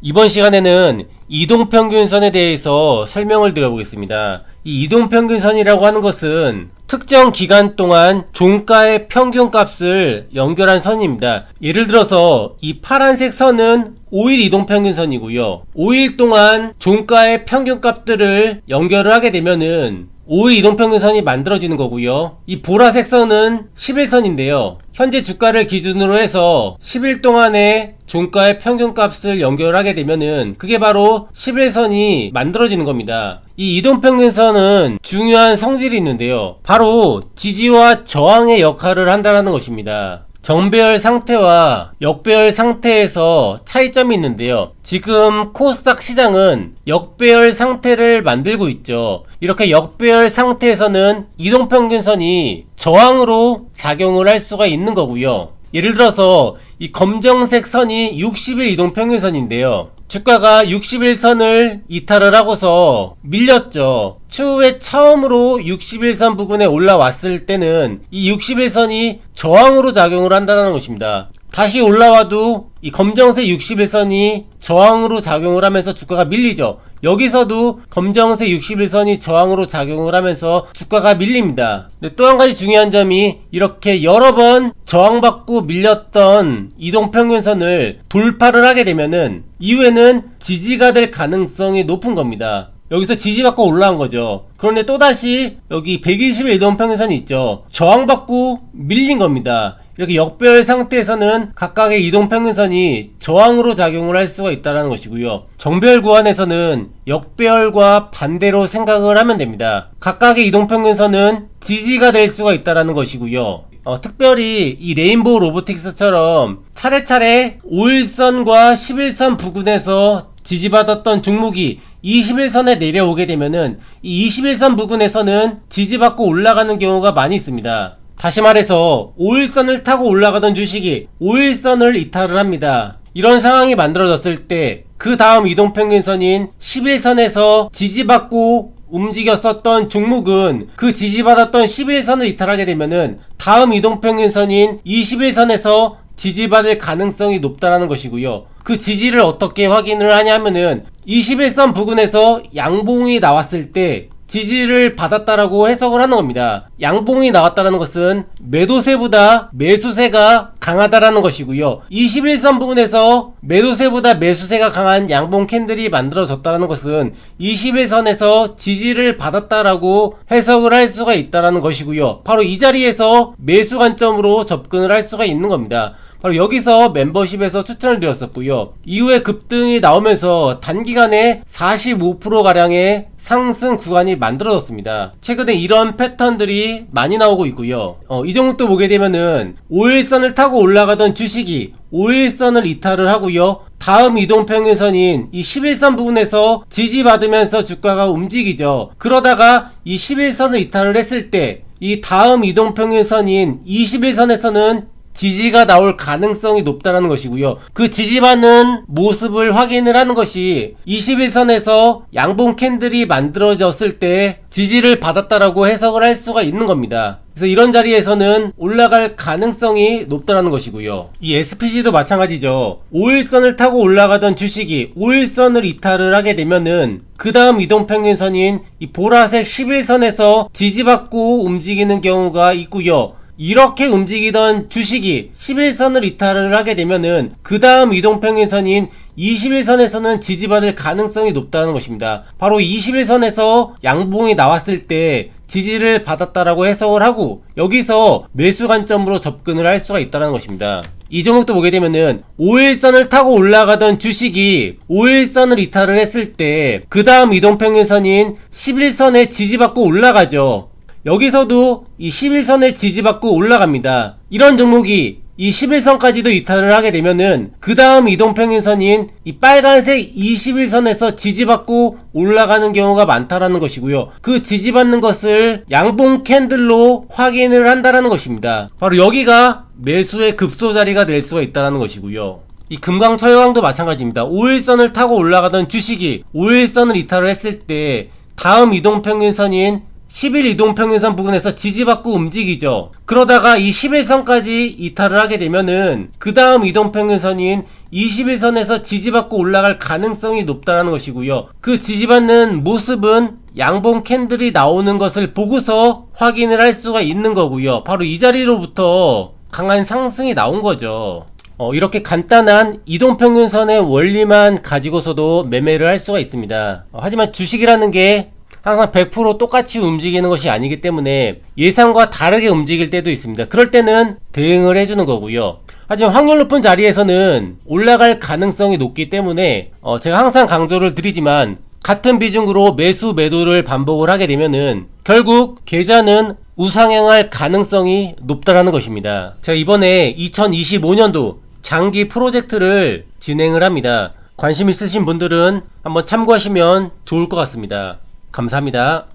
이번 시간에는 이동평균선에 대해서 설명을 드려보겠습니다. 이 이동평균선이라고 하는 것은 특정 기간 동안 종가의 평균값을 연결한 선입니다. 예를 들어서 이 파란색 선은 5일 이동평균선이고요. 5일 동안 종가의 평균값들을 연결을 하게 되면은 5일 이동평균선이 만들어지는 거고요. 이 보라색 선은 10일선인데요. 현재 주가를 기준으로 해서 10일 동안의 종가의 평균값을 연결하게 되면은 그게 바로 10일선이 만들어지는 겁니다. 이 이동평균선은 중요한 성질이 있는데요. 바로 지지와 저항의 역할을 한다는 것입니다. 정배열 상태와 역배열 상태에서 차이점이 있는데요. 지금 코스닥 시장은 역배열 상태를 만들고 있죠. 이렇게 역배열 상태에서는 이동평균선이 저항으로 작용을 할 수가 있는 거고요. 예를 들어서 이 검정색 선이 60일 이동평균선인데요. 주가가 60일선을 이탈을 하고서 밀렸죠. 추후에 처음으로 60일선 부근에 올라왔을 때는 이 60일선이 저항으로 작용을 한다는 것입니다. 다시 올라와도 이 검정색 60일선이 저항으로 작용을 하면서 주가가 밀리죠. 여기서도 검정색 61선이 저항으로 작용을 하면서 주가가 밀립니다. 근데 또 한 가지 중요한 점이 이렇게 여러 번 저항받고 밀렸던 이동평균선을 돌파를 하게 되면은 이후에는 지지가 될 가능성이 높은 겁니다. 여기서 지지받고 올라온 거죠. 그런데 또다시 여기 120일 이동평균선이 있죠. 저항받고 밀린 겁니다. 이렇게 역배열 상태에서는 각각의 이동평균선이 저항으로 작용을 할 수가 있다는 것이고요. 정배열 구간에서는 역배열과 반대로 생각을 하면 됩니다. 각각의 이동평균선은 지지가 될 수가 있다는 것이고요. 특별히 이 레인보우 로보틱스처럼 차례차례 5일선과 11선 부근에서 지지받았던 종목이 21선에 내려오게 되면은 이 21선 부근에서는 지지받고 올라가는 경우가 많이 있습니다. 다시 말해서 5일선을 타고 올라가던 주식이 5일선을 이탈을 합니다. 이런 상황이 만들어졌을 때 그 다음 이동평균선인 11선에서 지지받고 움직였었던 종목은 그 지지받았던 11선을 이탈하게 되면은 다음 이동평균선인 21선에서 지지받을 가능성이 높다는 것이고요. 그 지지를 어떻게 확인을 하냐면은 21선 부근에서 양봉이 나왔을 때 지지를 받았다라고 해석을 하는 겁니다. 양봉이 나왔다는 것은 매도세보다 매수세가 강하다라는 것이고요. 21선 부분에서 매도세보다 매수세가 강한 양봉 캔들이 만들어졌다는 것은 21선에서 지지를 받았다라고 해석을 할 수가 있다는 것이고요. 바로 이 자리에서 매수 관점으로 접근을 할 수가 있는 겁니다. 바로 여기서 멤버십에서 추천을 드렸었고요. 이후에 급등이 나오면서 단기간에 45%가량의 상승 구간이 만들어졌습니다. 최근에 이런 패턴들이 많이 나오고 있고요. 이 종목도 보게 되면은 5일선을 타고 올라가던 주식이 5일선을 이탈을 하고요. 다음 이동평균선인 이 11선 부분에서 지지받으면서 주가가 움직이죠. 그러다가 이 11선을 이탈을 했을 때 이 다음 이동평균선인 21선에서는 지지가 나올 가능성이 높다는 것이고요. 그 지지받는 모습을 확인을 하는 것이 21선에서 양봉 캔들이 만들어졌을 때 지지를 받았다라고 해석을 할 수가 있는 겁니다. 그래서 이런 자리에서는 올라갈 가능성이 높다는 것이고요. 이 SPG도 마찬가지죠. 5일선을 타고 올라가던 주식이 5일선을 이탈을 하게 되면은 그 다음 이동평균선인 이 보라색 11선에서 지지받고 움직이는 경우가 있고요. 이렇게 움직이던 주식이 11선을 이탈을 하게 되면은 그 다음 이동평균선인 21선에서는 지지받을 가능성이 높다는 것입니다. 바로 21선에서 양봉이 나왔을 때 지지를 받았다라고 해석을 하고 여기서 매수 관점으로 접근을 할 수가 있다는 것입니다. 이 종목도 보게 되면은 5일선을 타고 올라가던 주식이 5일선을 이탈을 했을 때 그 다음 이동평균선인 11선에 지지받고 올라가죠. 여기서도 이 11선에 지지받고 올라갑니다. 이런 종목이 이 11선까지도 이탈을 하게 되면은 그 다음 이동평균선인 이 빨간색 21선에서 지지받고 올라가는 경우가 많다라는 것이고요. 그 지지받는 것을 양봉 캔들로 확인을 한다라는 것입니다. 바로 여기가 매수의 급소 자리가 될 수가 있다는 것이고요. 이 금강 철강도 마찬가지입니다. 5일선을 타고 올라가던 주식이 5일선을 이탈을 했을 때 다음 이동평균선인 10일 이동평균선 부근에서 지지받고 움직이죠. 그러다가 이 11선까지 이탈을 하게 되면은 그 다음 이동평균선인 21선에서 지지받고 올라갈 가능성이 높다는 것이고요. 그 지지받는 모습은 양봉 캔들이 나오는 것을 보고서 확인을 할 수가 있는 거고요. 바로 이 자리로부터 강한 상승이 나온 거죠. 이렇게 간단한 이동평균선의 원리만 가지고서도 매매를 할 수가 있습니다. 하지만 주식이라는 게 항상 100% 똑같이 움직이는 것이 아니기 때문에 예상과 다르게 움직일 때도 있습니다. 그럴 때는 대응을 해주는 거고요. 하지만 확률 높은 자리에서는 올라갈 가능성이 높기 때문에 제가 항상 강조를 드리지만 같은 비중으로 매수 매도를 반복을 하게 되면은 결국 계좌는 우상향할 가능성이 높다라는 것입니다. 제가 이번에 2025년도 장기 프로젝트를 진행을 합니다. 관심 있으신 분들은 한번 참고하시면 좋을 것 같습니다. 감사합니다.